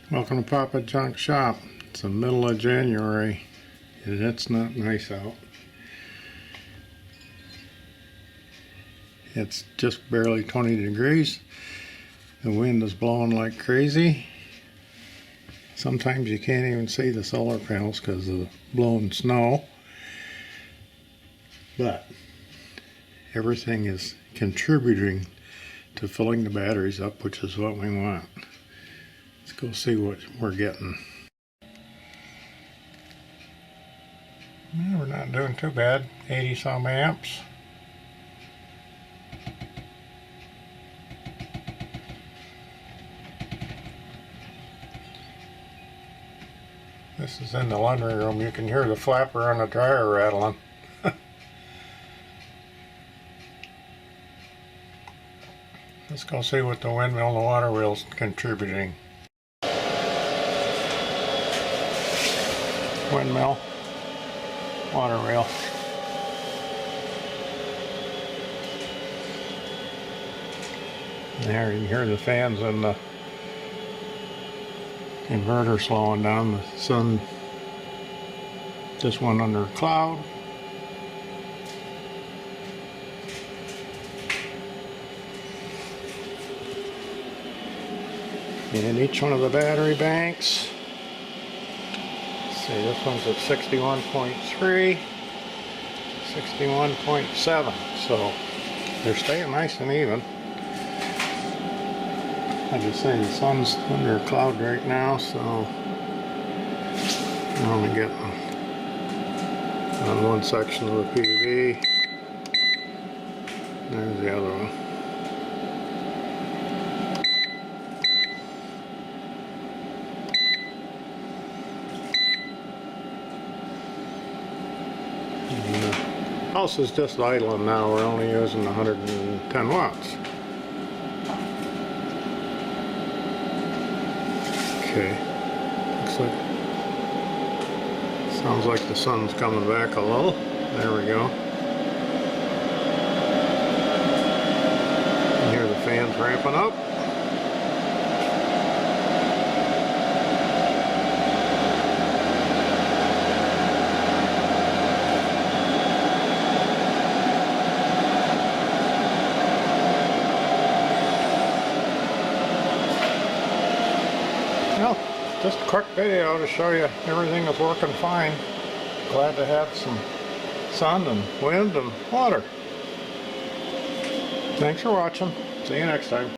Welcome to Papa Junk Shop. It's the middle of January and it's not nice out. It's just barely 20 degrees. The wind is blowing like crazy. Sometimes you can't even see the solar panels because of the blowing snow. But everything is contributing to filling the batteries up, which is what we want. Let's go see what we're getting. We're not doing too bad. 80 some amps. This is in the laundry room. You can hear the flapper on the dryer rattling. Let's go see what the windmill and the water wheel's contributing. Windmill, water wheel. There you can hear the fans and the inverter slowing down. The sun just went under a cloud. And each one of the battery banks, let's see, this one's at 61.3, 61.7, so they're staying nice and even. I just say the sun's under a cloud right now, so I'm only getting on one section of the PV. There's the other one. The house is just idling now. We're only using 110 watts. Okay, looks like, sounds like the sun's coming back a little. There we go. You hear the fans ramping up. Well, just a quick video to show you everything is working fine. Glad to have some sun and wind and water. Thanks for watching. See you next time.